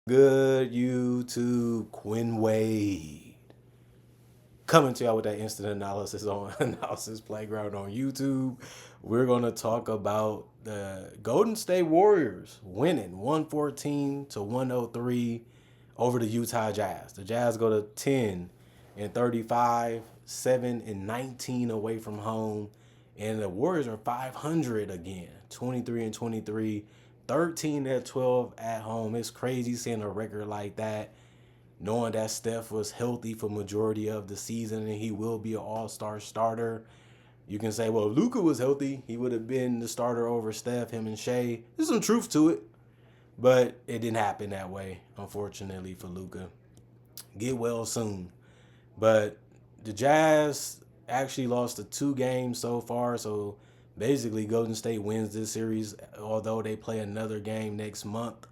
Good YouTube, Quinn Wade. Coming to y'all with that instant analysis on Analysis Playground on YouTube. We're going to talk about the Golden State Warriors winning 114 to 103 over the Utah Jazz. The Jazz go to 10 and 35, 7 and 19 away from home. And the Warriors are 500 again, 23 and 23, 13 and 12 at home. It's crazy seeing a record like that, knowing that Steph was healthy for majority of the season and he will be an all-star starter. You can say, well, if Luka was healthy, he would have been the starter over Steph, him and Shea. There's some truth to it, but it didn't happen that way, unfortunately, for Luka. Get well soon. But the Jazz actually lost the 2 games so far, so basically Golden State wins this series, although they play another game next month.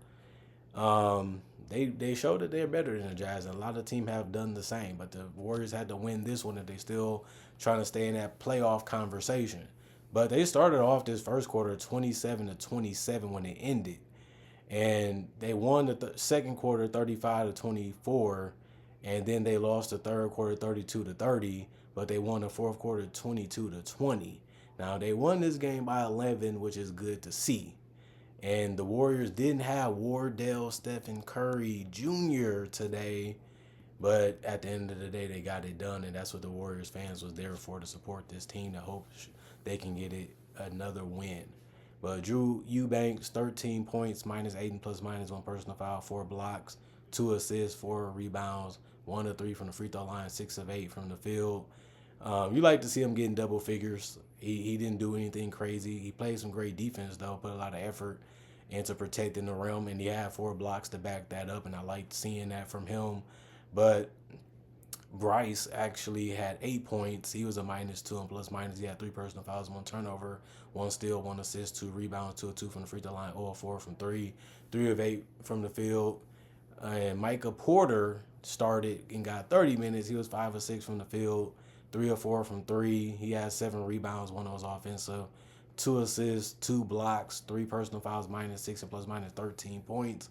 They showed that they're better than the Jazz, and a lot of teams have done the same. But the Warriors had to win this one if they still trying to stay in that playoff conversation. But they started off this first quarter 27 to 27 when it ended, and they won the second quarter 35 to 24, and then they lost the third quarter 32 to 30, but they won the fourth quarter 22 to 20. Now they won this game by 11, which is good to see. And the Warriors didn't have Wardell Stephen Curry Jr. today, but at the end of the day, they got it done, and that's what the Warriors fans was there for, to support this team to hope they can get it another win. But Drew Eubanks, 13 points, minus 8 and plus minus one personal foul, 4 blocks, 2 assists, 4 rebounds, 1 of 3 from the free throw line, 6 of 8 from the field. You like to see him getting double figures. He didn't do anything crazy. He played some great defense though, put a lot of effort into protecting the rim, and he had 4 blocks to back that up, and I liked seeing that from him. But Bryce actually had 8 points. He was a -2 and plus minus. He had 3 personal fouls, 1 turnover, 1 steal, 1 assist, 2 rebounds, 2 of 2 from the free throw line, 0 of 4 from three, 3 of 8 from the field. And Micah Porter started and got 30 minutes. He was 5 of 6 from the field, 3 of 4 from three. He had 7 rebounds, one of those offensive, 2 assists, 2 blocks, 3 personal fouls, -6 and plus minus 13 points.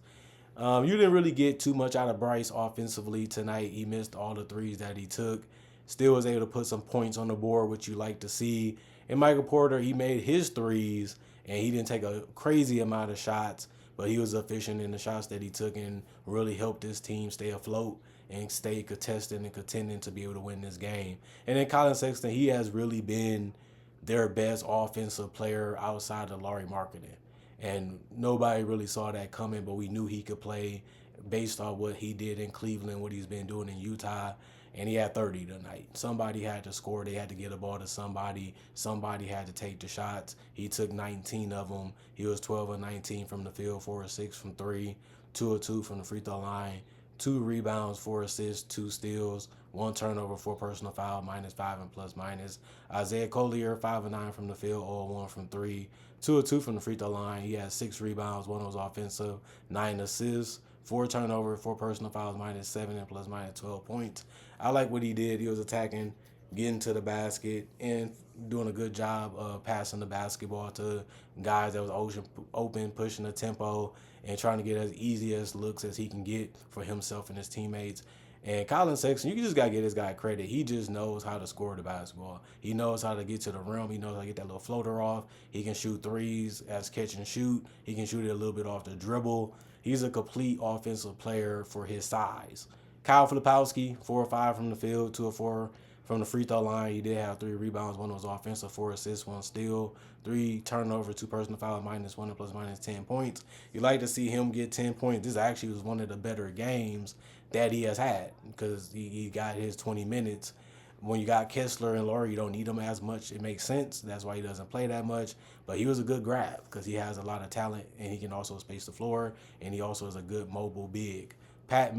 You didn't really get too much out of Bryce offensively tonight. He missed all the threes that he took. Still was able to put some points on the board, which you like to see. And Michael Porter, he made his threes, and he didn't take a crazy amount of shots, but he was efficient in the shots that he took and really helped his team stay afloat and stay contesting and contending to be able to win this game. And then Colin Sexton, he has really been their best offensive player outside of Larry Marketing. And nobody really saw that coming, but we knew he could play based on what he did in Cleveland, what he's been doing in Utah. And he had 30 tonight. Somebody had to score. They had to get a ball to somebody. Somebody had to take the shots. He took 19 of them. He was 12 of 19 from the field, 4 of 6 from three, 2 of 2 from the free throw line, 2 rebounds, 4 assists, 2 steals, 1 turnover, 4 personal foul, -5 and plus minus. Isaiah Collier, 5 of 9 from the field, 0 of 1 from three, 2 of 2 from the free throw line. He had 6 rebounds, one was offensive, 9 assists, 4 turnovers, 4 personal fouls, -7 and plus minus 12 points. I like what he did. He was attacking, getting to the basket, and doing a good job of passing the basketball to guys that was open, pushing the tempo, and trying to get as easy as looks as he can get for himself and his teammates. And Colin Sexton, you just gotta give this guy credit. He just knows how to score the basketball. He knows how to get to the rim. He knows how to get that little floater off. He can shoot threes as catch and shoot. He can shoot it a little bit off the dribble. He's a complete offensive player for his size. Kyle Filipowski, 4 of 5 from the field, 2 of 4 from the free throw line. He did have 3 rebounds. One was offensive, 4 assists, 1 steal, 3 turnovers, 2 personal fouls, -1 and plus minus 10 points. You like to see him get 10 points. This actually was one of the better games that he has had because he got his 20 minutes. When you got Kessler and Laurie, you don't need him as much. It makes sense. That's why he doesn't play that much. But he was a good grab because he has a lot of talent and he can also space the floor, and he also is a good mobile big. Patty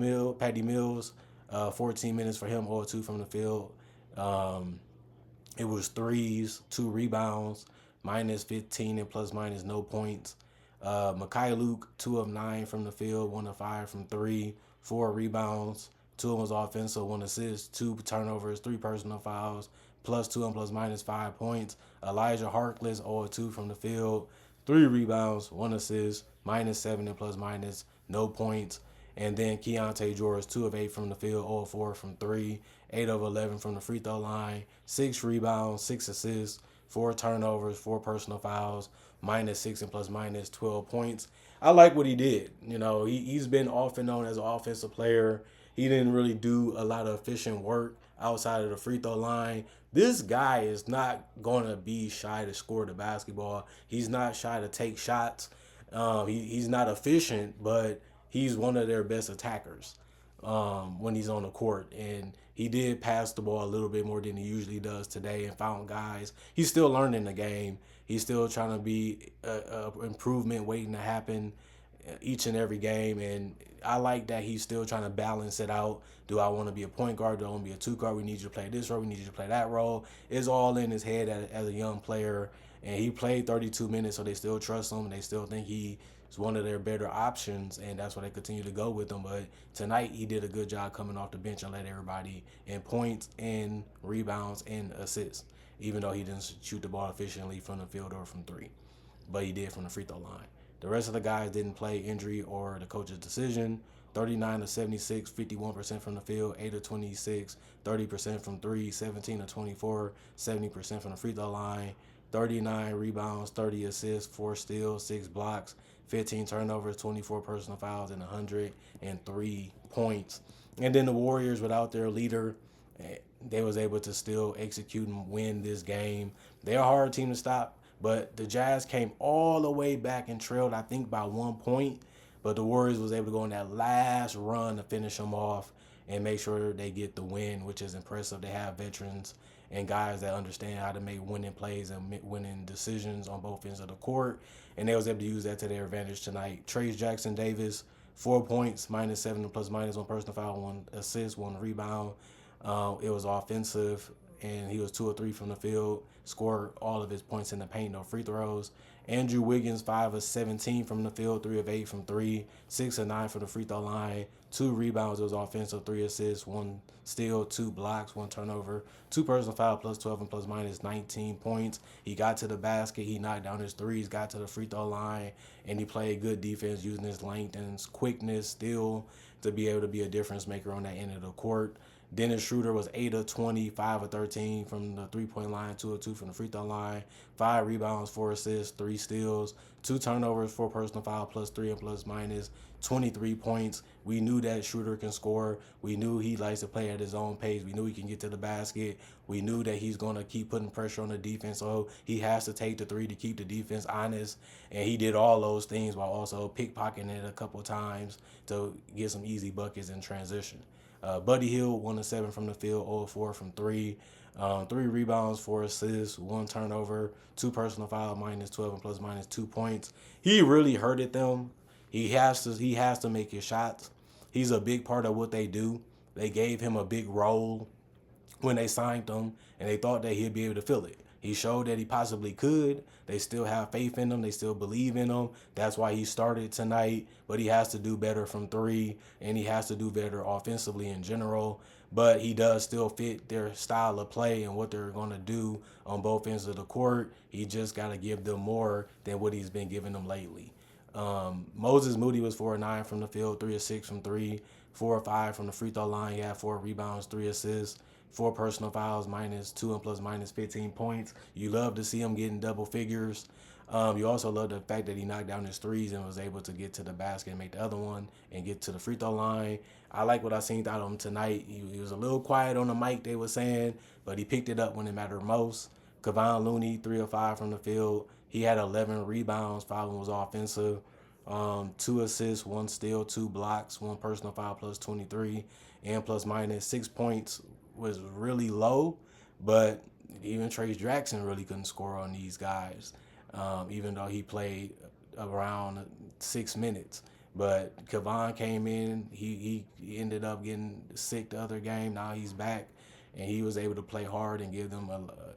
Mills, 14 minutes for him, 0-2 from the field. Um, it was threes, 2 rebounds, -15 and plus minus no points. Makai Luke, 2 of 9 from the field, 1 of 5 from three, 4 rebounds, 2 of them was offensive, 1 assist, 2 turnovers, 3 personal fouls, +2 and plus minus 5 points. Elijah Harkless, 0 of 2 from the field, 3 rebounds, 1 assist, -7 and plus minus no points. And then Keontae George, 2 of 8 from the field, 0 of 4 from 3, 8 of 11 from the free throw line, 6 rebounds, 6 assists, 4 turnovers, 4 personal fouls, -6 and +/- 12 points. I like what he did. He's been often known as an offensive player. He didn't really do a lot of efficient work outside of the free throw line. This guy is not going to be shy to score the basketball. He's not shy to take shots. He's not efficient, but he's one of their best attackers when he's on the court. And he did pass the ball a little bit more than he usually does today and found guys. He's still learning the game. He's still trying to be a improvement waiting to happen each and every game. And I like that he's still trying to balance it out. Do I want to be a point guard? Do I want to be a two guard? We need you to play this role. We need you to play that role. It's all in his head as a young player. And he played 32 minutes, so they still trust him. They still think he's one of their better options, and that's why they continue to go with him. But tonight, he did a good job coming off the bench and led everybody in points and rebounds and assists, even though he didn't shoot the ball efficiently from the field or from three. But he did from the free throw line. The rest of the guys didn't play, injury or the coach's decision. 39 to 76, 51% from the field, 8 to 26, 30% from 3, 17 to 24, 70% from the free throw line, 39 rebounds, 30 assists, 4 steals, 6 blocks, 15 turnovers, 24 personal fouls, and 103 points. And then the Warriors, without their leader, they was able to still execute and win this game. They're a hard team to stop, but the Jazz came all the way back and trailed, I think, by 1 point. But the Warriors was able to go on that last run to finish them off and make sure they get the win, which is impressive. They have veterans and guys that understand how to make winning plays and winning decisions on both ends of the court. And they was able to use that to their advantage tonight. Trayce Jackson-Davis, 4 points, -7 +/- 1 personal foul, 1 assist, 1 rebound. It was offensive, and he was 2 of 3 from the field, scored all of his points in the paint, no free throws. Andrew Wiggins, 5 of 17 from the field, 3 of 8 from 3, 6 of 9 from the free throw line, 2 rebounds. It was offensive, 3 assists, 1 steal, 2 blocks, 1 turnover, 2 personal foul, +12 and +/- 19 points. He got to the basket, he knocked down his threes, got to the free throw line, and he played good defense using his length and his quickness still to be able to be a difference maker on that end of the court. Dennis Schroeder was 8 of 20, 5 of 13 from the three-point line, 2 of 2 from the free throw line, 5 rebounds, 4 assists, 3 steals, 2 turnovers, 4 personal foul, +3 and +/- 23 points. We knew that Schroeder can score. We knew he likes to play at his own pace. We knew he can get to the basket. We knew that he's going to keep putting pressure on the defense, so he has to take the three to keep the defense honest. And he did all those things while also pickpocketing it a couple times to get some easy buckets in transition. Buddy Hield, 1 of 7 from the field, 0 of 4 from 3. 3 rebounds, 4 assists, 1 turnover, 2 personal foul, -12 and +/- 2 points. He really hurted them. He has to make his shots. He's a big part of what they do. They gave him a big role when they signed him, and they thought that he'd be able to fill it. He showed that he possibly could. They still have faith in him. They still believe in him. That's why he started tonight, but he has to do better from 3, and he has to do better offensively in general. But he does still fit their style of play and what they're going to do on both ends of the court. He just got to give them more than what he's been giving them lately. Moses Moody was 4 of 9 from the field, 3 of 6 from 3, 4 of 5 from the free throw line. He had 4 rebounds, 3 assists, 4 personal fouls, -2 and +/- 15 points. You love to see him getting double figures. You also love the fact that he knocked down his threes and was able to get to the basket and make the other one and get to the free throw line. I like what I seen out of him tonight. He was a little quiet on the mic, they were saying, but he picked it up when it mattered most. Kevon Looney, 3 of 5 from the field. He had 11 rebounds, 5 of them was offensive. 2 assists, 1 steal, 2 blocks, 1 personal foul, +23, and ±6 points was really low, but even Trayce Jackson really couldn't score on these guys, even though he played around 6 minutes. But Kevon came in, he ended up getting sick the other game. Now he's back, and he was able to play hard and give them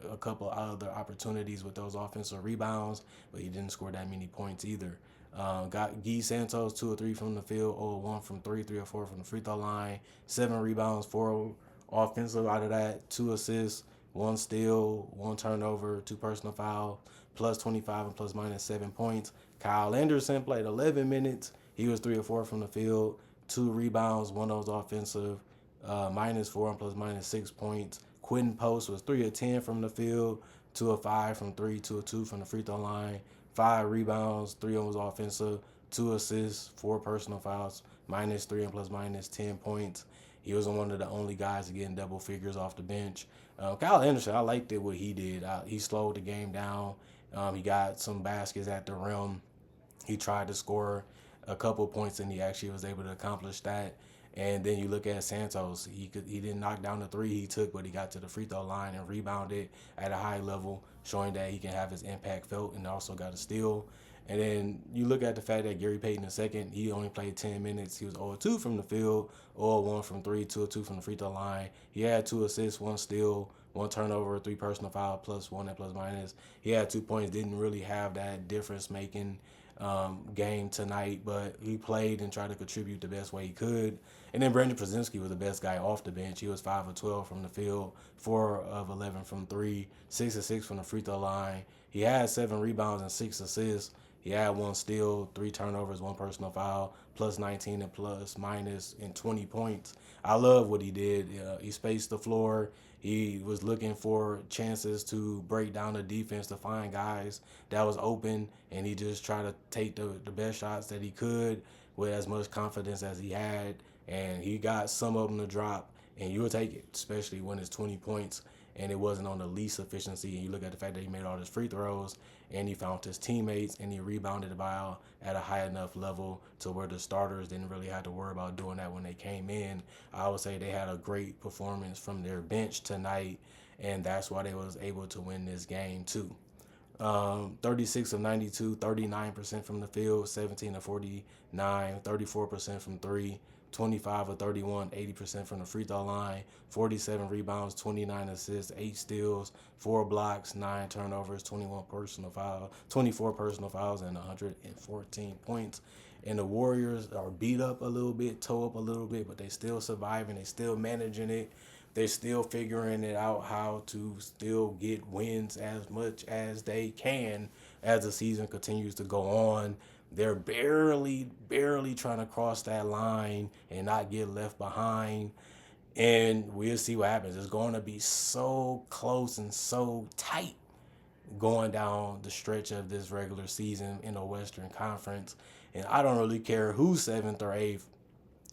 a couple other opportunities with those offensive rebounds, but he didn't score that many points either. Got Guy Santos, 2 of 3 from the field, 0 of 1 from 3, 3 of 4 from the free throw line, 7 rebounds, 4 offensive out of that, 2 assists, 1 steal, 1 turnover, 2 personal foul, +25 and ±7 points. Kyle Anderson played 11 minutes. He was 3 of 4 from the field, 2 rebounds, one of those offensive, -4 and plus -6 points. Quentin Post was 3 of 10 from the field, 2 of 5 from three, 2 of 2 from the free throw line, 5 rebounds, 3 of them was offensive, 2 assists, 4 personal fouls, -3 and plus -10 points. He was one of the only guys getting double figures off the bench. Kyle Anderson, I liked it what he did. He slowed the game down. He got some baskets at the rim. He tried to score a couple points and he actually was able to accomplish that. And then you look at Santos. He didn't knock down the three he took, but he got to the free throw line and rebounded at a high level, showing that he can have his impact felt, and also got a steal. And then you look at the fact that Gary Payton II, he only played 10 minutes. He was 0-2 from the field, 0-1 from three, 2-2 from the free throw line. He had 2 assists, 1 steal, 1 turnover, 3 personal foul, plus 1 and plus minus. He had 2 points, didn't really have that difference making game tonight, but he played and tried to contribute the best way he could. And then Brandon Przezinski was the best guy off the bench. He was 5 of 12 from the field, 4 of 11 from three, 6 of 6 from the free throw line. He had 7 rebounds and 6 assists. He had 1 steal, 3 turnovers, 1 personal foul, plus 19 and plus minus and 20 points. I love what he did. He spaced the floor. He was looking for chances to break down the defense to find guys that was open, and he just tried to take the best shots that he could with as much confidence as he had, and he got some of them to drop, and you'll take it, especially when it's 20 points and it wasn't on the least efficiency. And you look at the fact that he made all his free throws and he found his teammates and he rebounded the ball at a high enough level to where the starters didn't really have to worry about doing that when they came in. I would say they had a great performance from their bench tonight, and that's why they was able to win this game too. 36 of 92, 39% from the field, 17 of 49, 34% from three, 25 of 31, 80% from the free throw line, 47 rebounds, 29 assists, 8 steals, 4 blocks, 9 turnovers, 24 personal fouls, and 114 points. And the Warriors are beat up a little bit, toe up a little bit, but they still surviving, they still managing it. They're still figuring it out how to still get wins as much as they can as the season continues to go on. They're barely trying to cross that line and not get left behind. And we'll see what happens. It's going to be so close and so tight going down the stretch of this regular season in the Western Conference. And I don't really care who's 7th or 8th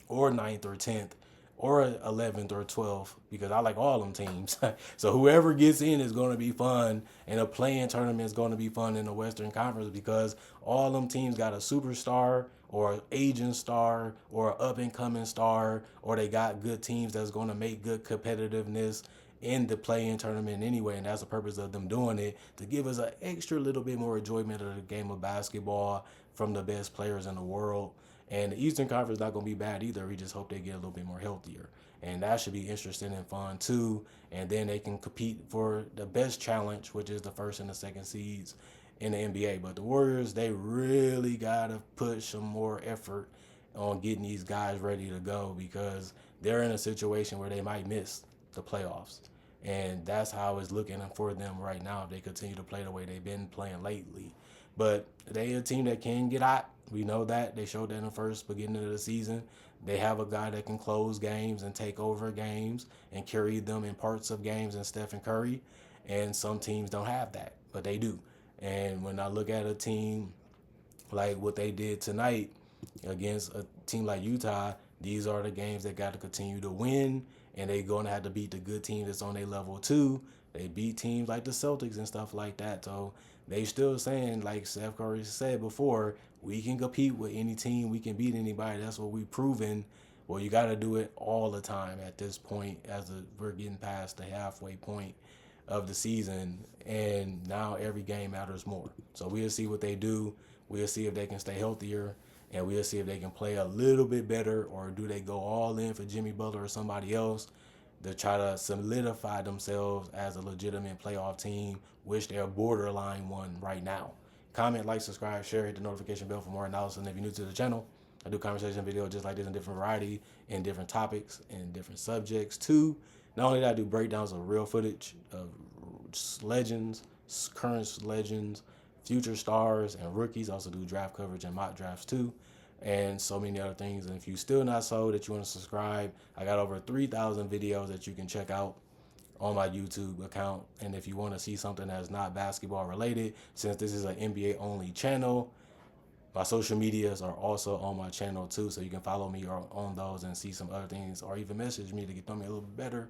or 9th or 10th or 11th or 12th, because I like all them teams. So whoever gets in is going to be fun, and a play-in tournament is going to be fun in the Western Conference because all them teams got a superstar or an aging star or an up-and-coming star, or they got good teams that's going to make good competitiveness in the play-in tournament anyway, and that's the purpose of them doing it, to give us an extra little bit more enjoyment of the game of basketball from the best players in the world. And the Eastern Conference is not going to be bad either. We just hope they get a little bit more healthier. And that should be interesting and fun too. And then they can compete for the best challenge, which is the first and the second seeds in the NBA. But the Warriors, they really got to put some more effort on getting these guys ready to go, because they're in a situation where they might miss the playoffs. And that's how it's looking for them right now if they continue to play the way they've been playing lately. But they a team that can get hot. We know that. They showed that in the first beginning of the season. They have a guy that can close games and take over games and carry them in parts of games, and Stephen Curry. And some teams don't have that, but they do. And when I look at a team like what they did tonight against a team like Utah, these are the games that got to continue to win, and they're going to have to beat the good team that's on their level too. They beat teams like the Celtics and stuff like that. So they still saying, like Steph Curry said before, we can compete with any team. We can beat anybody. That's what we've proven. Well, you got to do it all the time at this point, as we're getting past the halfway point of the season, and now every game matters more. So we'll see what they do. We'll see if they can stay healthier, and we'll see if they can play a little bit better, or do they go all in for Jimmy Butler or somebody else to try to solidify themselves as a legitimate playoff team, which they're borderline one right now. Comment, like, subscribe, share, hit the notification bell for more analysis. And if you're new to the channel, I do conversation videos just like this in different variety, in different topics, and different subjects too. Not only that, I do breakdowns of real footage of legends, current legends, future stars, and rookies. I also do draft coverage and mock drafts too. and so many other things. And if you still not so that you want to subscribe, I got over 3,000 videos that you can check out on my YouTube account. And if you want to see something that's not basketball related, since this is an NBA only channel, my social medias are also on my channel too, so you can follow me on those and see some other things, or even message me to get to know me a little bit better.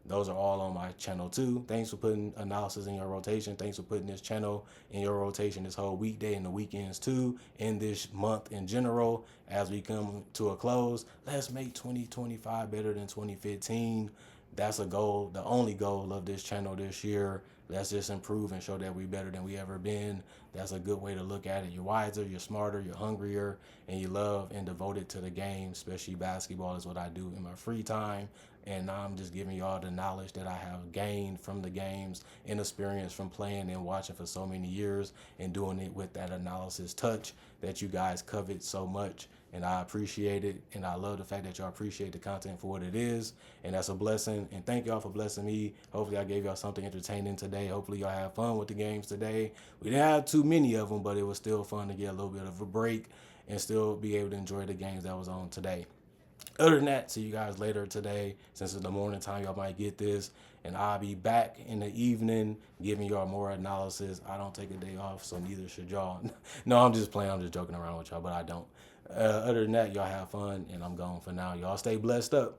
Those are all on my channel too. Thanks for putting analysis in your rotation. Thanks for putting this channel in your rotation this whole weekday and the weekends too, in this month in general. As we come to a close, let's make 2025 better than 2015. That's a goal, the only goal of this channel this year. Let's just improve and show that we're better than we ever been. That's a good way to look at it. You're wiser, you're smarter, you're hungrier, and you love and devoted to the game, especially basketball is what I do in my free time. And now I'm just giving y'all the knowledge that I have gained from the games and experience from playing and watching for so many years, and doing it with that analysis touch that you guys covet so much. And I appreciate it, and I love the fact that y'all appreciate the content for what it is, and that's a blessing. And thank y'all for blessing me. Hopefully I gave y'all something entertaining today. Hopefully y'all have fun with the games today. We didn't have too many of them, but it was still fun to get a little bit of a break and still be able to enjoy the games that was on today. Other than that, see you guys later today. Since it's the morning time, y'all might get this. And I'll be back in the evening giving y'all more analysis. I don't take a day off, so neither should y'all. No, I'm just playing. I'm just joking around with y'all, but I don't. Other than that, y'all have fun, and I'm gone for now. Y'all stay blessed up.